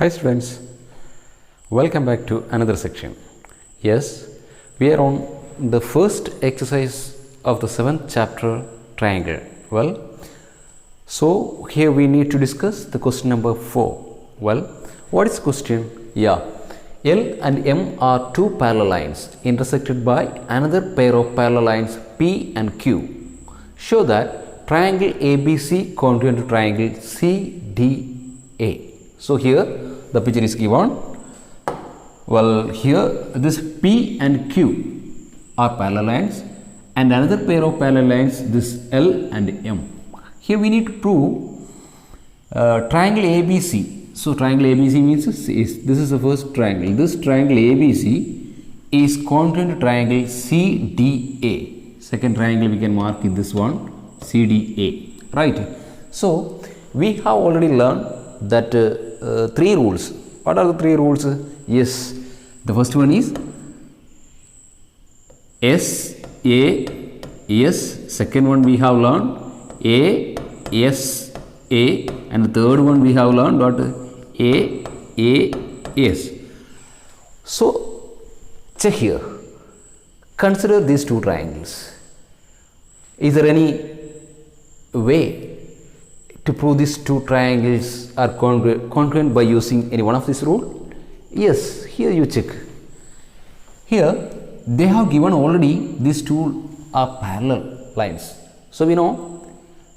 Hi students, welcome back to another section. Yes, we are on the first exercise of the 7th chapter, triangle. Well, so here we need to discuss the question number 4. Well, what is question? Yeah, L and M are two parallel lines intersected by another pair of parallel lines P and Q. Show that triangle ABC congruent to triangle CDA. So here the picture is given. Well, here this P and Q are parallel lines and another pair of parallel lines, this L and M. Here we need to prove triangle ABC. So triangle ABC means this is the first triangle. This triangle ABC is congruent to triangle CDA. Second triangle we can mark in this one, CDA, right? So we have already learned that three rules. What are the three rules? Yes, the first one is SAS. Second one we have learned ASA, and the third one we have learned what? AAS. So check here. Consider these two triangles. Is there any way to prove these two triangles are congruent by using any one of these rules? Yes, here you check. Here they have given already these two are parallel lines. So we know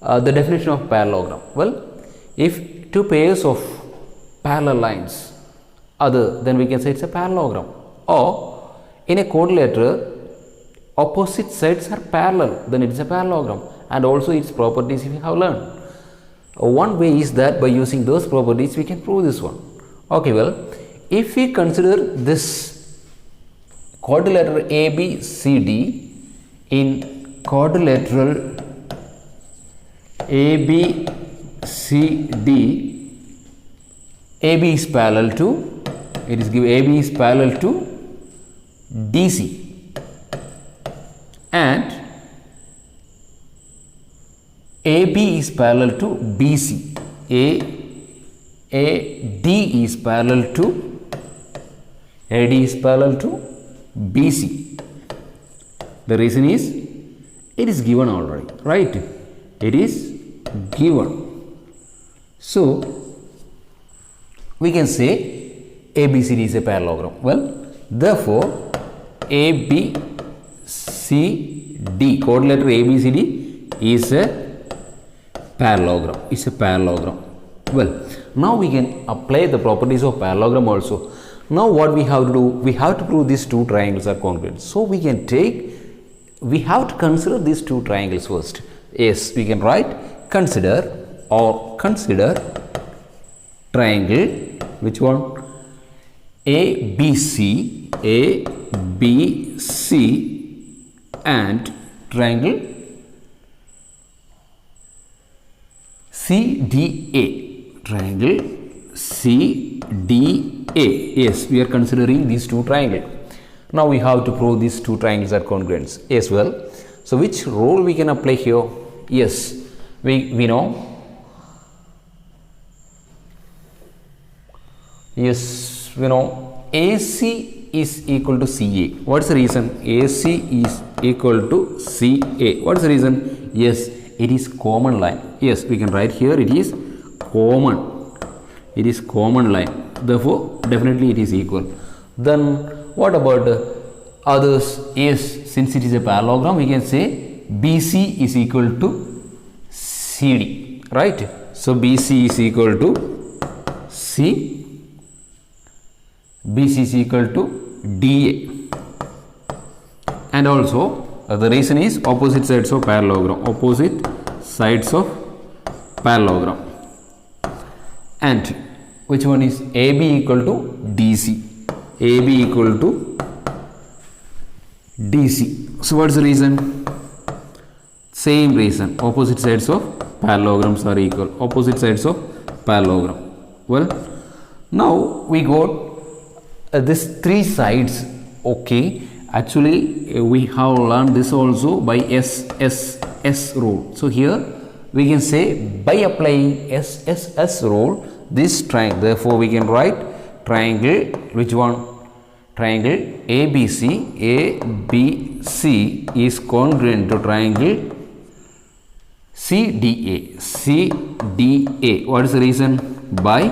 the definition of parallelogram. Well, if two pairs of parallel lines other, then we can say it's a parallelogram. Or in a quadrilateral, opposite sides are parallel, then it is a parallelogram. And also its properties we have learned. One way is that by using those properties we can prove this one. Okay, well, if we consider this quadrilateral ABCD in quadrilateral ABCD, AB is parallel to, it is given AB is parallel to DC and AB is parallel to BC. AD is parallel to BC. The reason is it is given already, right? It is given. So we can say ABCD is a parallelogram. Well, therefore ABCD, quadrilateral ABCD is a parallelogram. It's a parallelogram. Well, now we can apply the properties of parallelogram also. Now what we have to do? We have to prove these two triangles are congruent. So we can we have to consider these two triangles first. Yes, we can write consider triangle, which one? ABC and triangle CDA, triangle CDA. Yes, we are considering these two triangles. Now we have to prove these two triangles are congruent as well. So which rule we can apply here? Yes, we know. Yes, we know AC is equal to CA. What's the reason? AC is equal to CA. What's the reason? Yes, it is common line. Yes, we can write here it is common. It is common line. Therefore, definitely it is equal. Then what about others? Yes, since it is a parallelogram, we can say BC is equal to CD, right? So BC is equal to BC is equal to DA. And also the reason is opposite sides of parallelogram. Opposite sides of parallelogram. And which one is AB equal to DC? AB equal to DC. So what's the reason? Same reason. Opposite sides of parallelograms are equal. Opposite sides of parallelogram. Well, now we got these three sides. Okay, actually we have learned this also by SSS rule. So here we can say by applying SSS rule, this triangle. Therefore, we can write triangle, which one? Triangle ABC. ABC is congruent to triangle CDA. CDA. What is the reason? By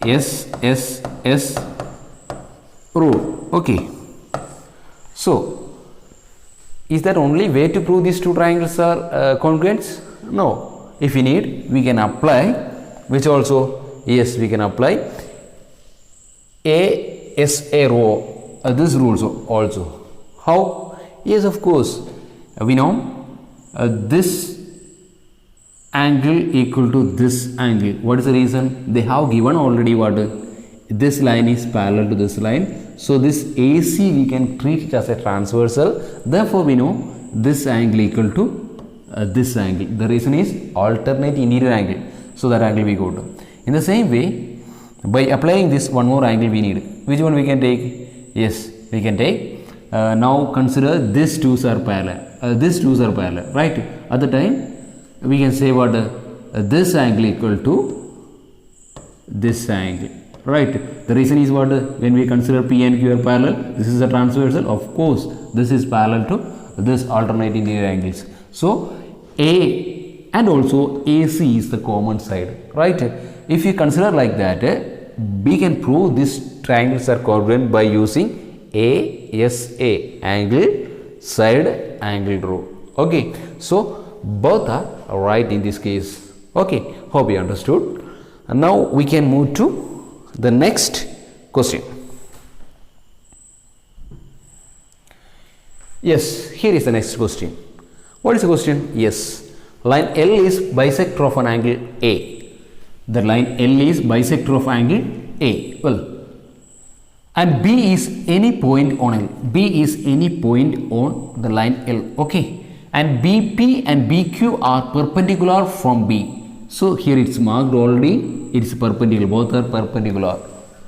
SSS rule. Okay. So, is that only way to prove these two triangles are congruent? No. If we need, we can apply, which also, yes, we can apply ASA rule, this rules also. How? Yes, of course, we know this angle equal to this angle. What is the reason? They have given already what? This line is parallel to this line. So, this AC we can treat it as a transversal. Therefore, we know this angle equal to this angle. The reason is alternate interior angle. So, that angle we go to. In the same way, by applying this one more angle we need. Which one we can take? Yes, we can take. Now, consider these two are parallel. These two are parallel, right? At the time, we can say what? This angle equal to this angle. Right. The reason is what? When we consider P and Q are parallel, this is a transversal. Of course, this is parallel to this alternate interior angles. So, A and also AC is the common side. Right. If you consider like that, we can prove these triangles are congruent by using ASA, angle side angle rule. Okay. So, both are right in this case. Okay. Hope you understood. And now we can move to the next question. Yes, here is the next question. What is the question? Yes, line L is bisector of an angle A. The line L is bisector of angle A. Well, and B is any point on L. B is any point on the line L. Okay, and BP and BQ are perpendicular from B. So, here it's marked already. It is perpendicular, both are perpendicular.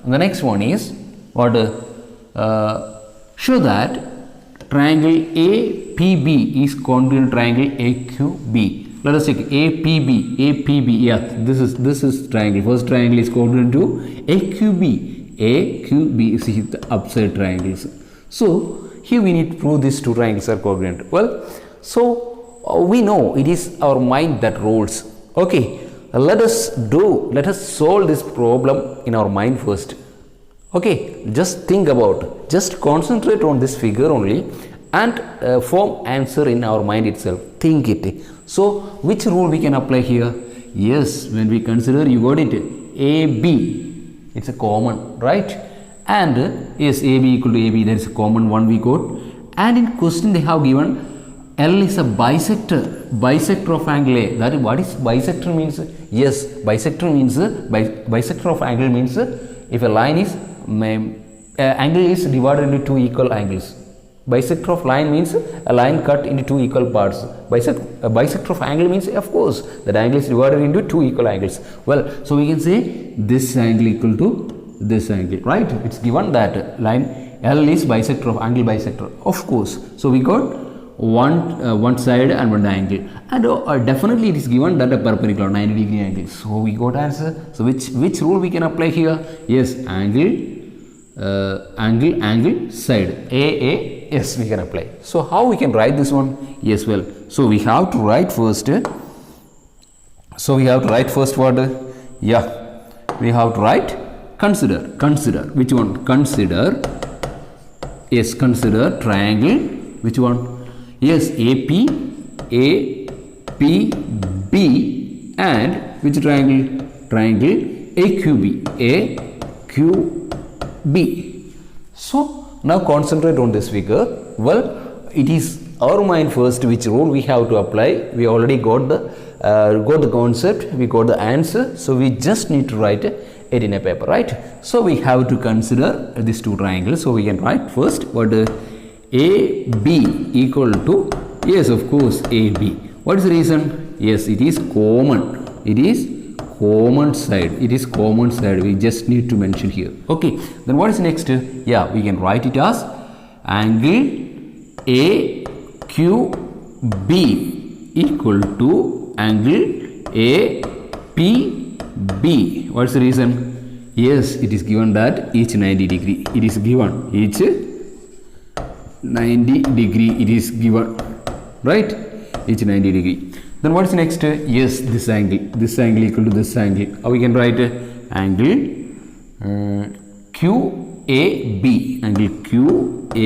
And the next one is what? Show that triangle APB is congruent to triangle AQB. Let us check APB. APB, yeah, this is triangle. First triangle is congruent to AQB. AQB is the upside triangles. So, here we need to prove these two triangles are congruent. Well, so we know it is our mind that rules. Okay. Let us solve this problem in our mind first. Okay, just think about, just concentrate on this figure only and form answer in our mind itself. Think it. So, which rule we can apply here? Yes, when we consider, you got it, AB, it's a common, right? And yes, AB equal to AB, there is a common one we got. And in question they have given L is a bisector of angle A. That is, what is bisector means? Yes, bisector means bisector of angle means if a line is angle is divided into two equal angles. Bisector of line means a line cut into two equal parts. Bisector of angle means, of course, that angle is divided into two equal angles. Well, so we can say this angle equal to this angle, right? It's given that line L is bisector of angle bisector, of course. So we got one side and one angle, and definitely it is given that a perpendicular 90-degree angle. So we got answer. So which rule we can apply here? Yes, angle side AA. Yes, we can apply. So how we can write this one? Yes, well, so we have to write first. What? Yeah, we have to write consider. Which one? Consider. Yes, consider triangle. Which one? Yes, AP, B, and which triangle? Triangle AQB. AQB. So, now concentrate on this figure. Well, it is our mind first which rule we have to apply. We already got the concept, we got the answer. So, we just need to write it in a paper, right? So, we have to consider these two triangles. So, we can write first what AB equal to, yes, of course, AB. What is the reason? Yes, it is common. It is common side. It is common side. We just need to mention here. Okay. Then what is next? Yeah, we can write it as angle AQB equal to angle APB. B. What's the reason? Yes, it is given that each 90 degree. It is given each 90 degree. It is given, right? Each 90 degree. Then what's next? Yes, this angle. This angle equal to this angle. How we can write angle QAB. Angle QAB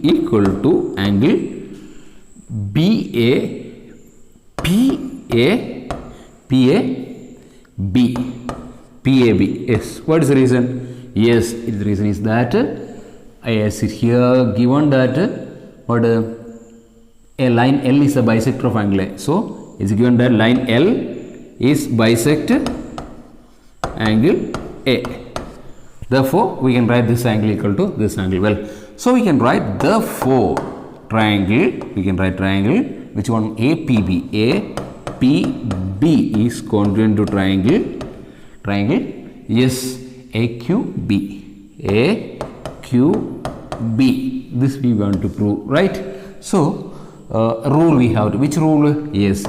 equal to angle PAB. Yes. What is the reason? Yes, the reason is that yes, it here given that what a line L is a bisector of angle A. So it's given that line L is bisect angle A. Therefore, we can write this angle equal to this angle. Well, so we can write therefore triangle. We can write triangle. Which one? APB. APB is congruent to triangle. Triangle. Yes, AQB. AQB. This we want to prove, right? So rule we have to, which rule? Yes,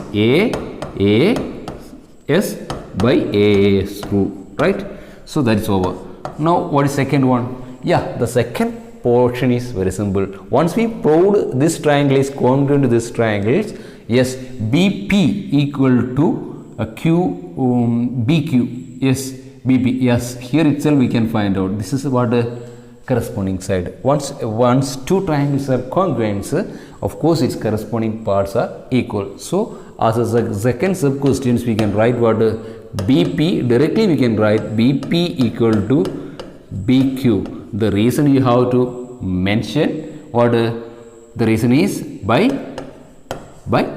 AS by AS rule, right? So that is over. Now what is second one? Yeah, the second portion is very simple. Once we proved this triangle is congruent to this triangle, yes, BP equal to BQ. Yes, BP. Yes, here itself we can find out. This is what corresponding side. Once two triangles are congruent, of course its corresponding parts are equal. So as a second sub questions we can write what BP. Directly we can write BP equal to BQ. The reason you have to mention what the reason is by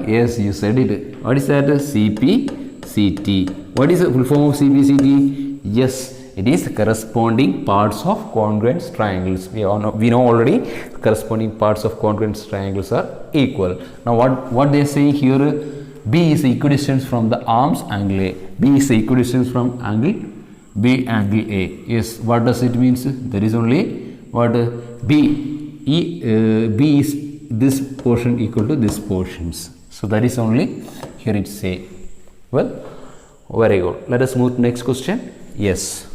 yes, you said it. What is that? CPCT. What is the full form of CPCT? Yes, it is the corresponding parts of congruent triangles. We know already corresponding parts of congruent triangles are equal. Now what they are saying here, B is equidistant from the arms angle A. B is equidistant from angle B angle A. Yes, what does it mean? There is only what B is this portion equal to this portions. So that is only here it say. Well, very good. Let us move to next question. Yes.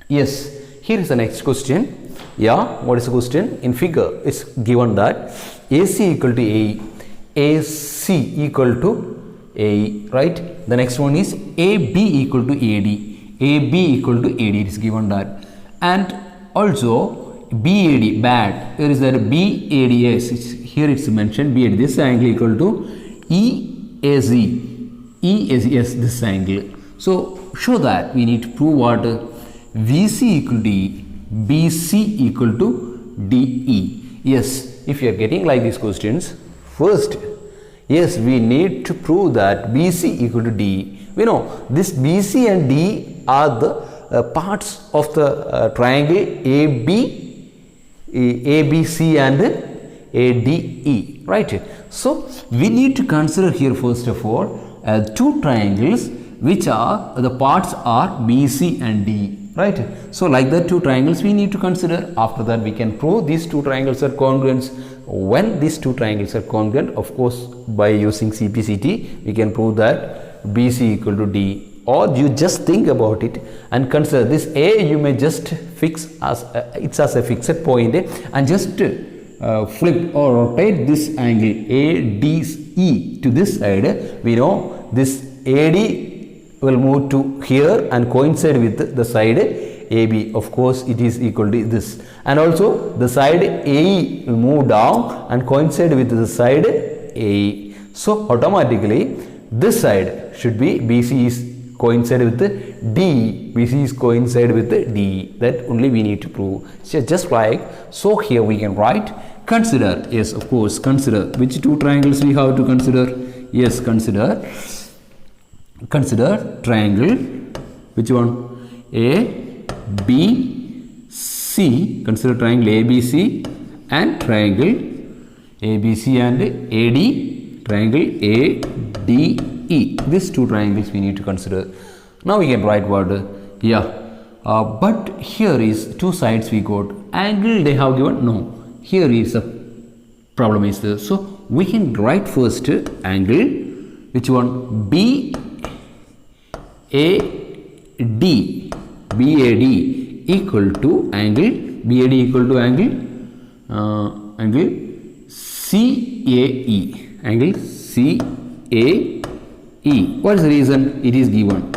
Yes, here is the next question. Yeah, what is the question? In figure, it's given that AC equal to AE, AC equal to AE, right? The next one is AB equal to AD, AB equal to AD, it is given that. And also BAD, bad, there is that BADS, here it's mentioned BAD, this angle equal to EAZ, yes, this angle. So show that we need to prove what VC equal to E, BC equal to DE. Yes, if you are getting like these questions, first, yes, we need to prove that BC equal to DE. We know this BC and DE are the parts of the triangle ABC and ADE, right? So we need to consider here first of all two triangles which are the parts are BC and DE, right? So like that two triangles we need to consider. After that we can prove these two triangles are congruent. When these two triangles are congruent, of course by using CPCT we can prove that BC equal to DE. Or you just think about it and consider this A, you may just fix as it's as a fixed point and just flip or rotate this angle ADE to this side. We know this AD will move to here and coincide with the side AB. Of course it is equal to this, and also the side AE will move down and coincide with the side AE. So automatically this side should be BC is coincide with the D, BC is coincide with the D. That only we need to prove. So just like so, here we can write consider. Yes, of course, consider which two triangles we have to consider. Yes, consider triangle. Which one? ABC. Consider triangle ABC and triangle ABC and AD. Triangle ADE. These two triangles we need to consider. Now we can write what? But here is two sides we got. Angle they have given? No. Here is a problem is there. So we can write first angle. Which one? BAD. AD, BAD equal to angle, BAD equal to angle CAE, angle CAE. What is the reason? It is given.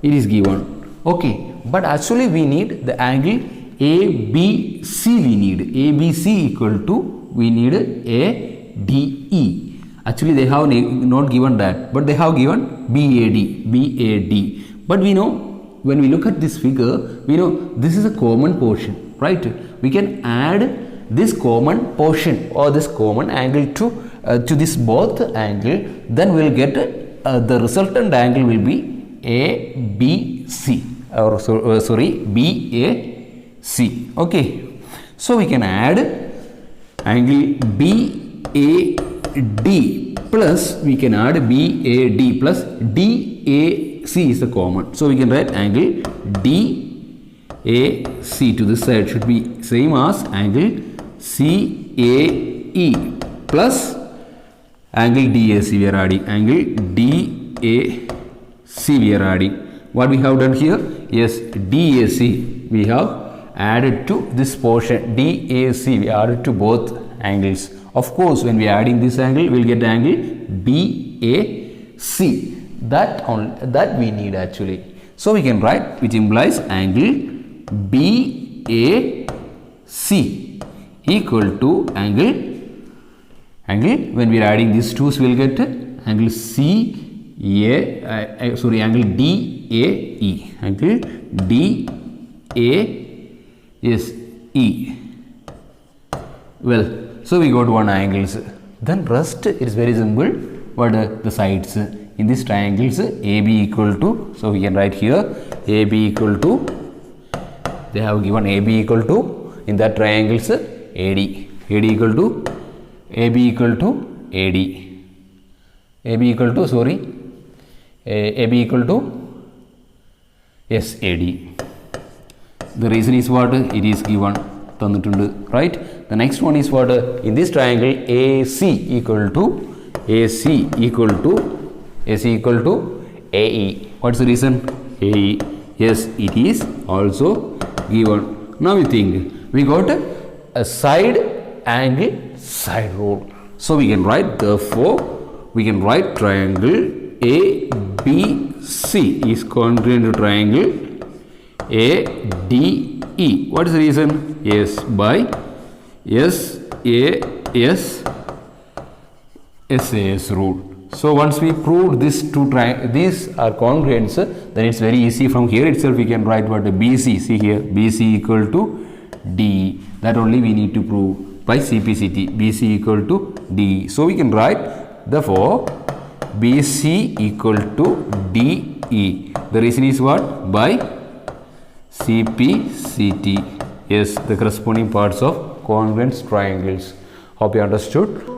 It is given. Okay, but actually we need the angle ABC. We need ABC equal to, we need ADE. Actually they have not given that, but they have given BAD. But we know, when we look at this figure, we know this is a common portion, right? We can add this common portion or this common angle to this both angle, then we will get the resultant angle will be ABC, or BAC. Okay, so we can add angle BAD plus, we can add BAD plus DAC is the common. So we can write angle DAC to this side should be same as angle CAE plus angle DAC. We are adding angle DAC. We are adding. What we have done here? Yes, DAC we have added to this portion. DAC we added to both angles. Of course, when we are adding this angle, we will get the angle BAC. That we need actually. So we can write, which implies angle BAC equal to angle when we are adding these two, we will get angle angle DAE, angle DAE. Well, so we got one angles. Then rest is very simple. What are the sides in these triangles? AB equal to, so we can write here AB equal to, they have given AB equal to, in that triangles AD equal to, AB equal to AD, AB equal to, AB equal to, yes, AD. The reason is what? It is given, right? The next one is what? In this triangle AC equal to AE. What's the reason? AE. Yes, it is also given. Now we think, we got a side angle side rule. So we can write, therefore we can write triangle ABC is congruent to triangle ADE. What is the reason? Yes, by SAS rule. So once we proved these are congruents, then it's very easy. From here itself we can write what? BC. See here, BC equal to DE. That only we need to prove by CPCT. BC equal to DE. So we can write, therefore BC equal to DE. The reason is what? By CPCT. Yes, the corresponding parts of congruent triangles. Hope you understood.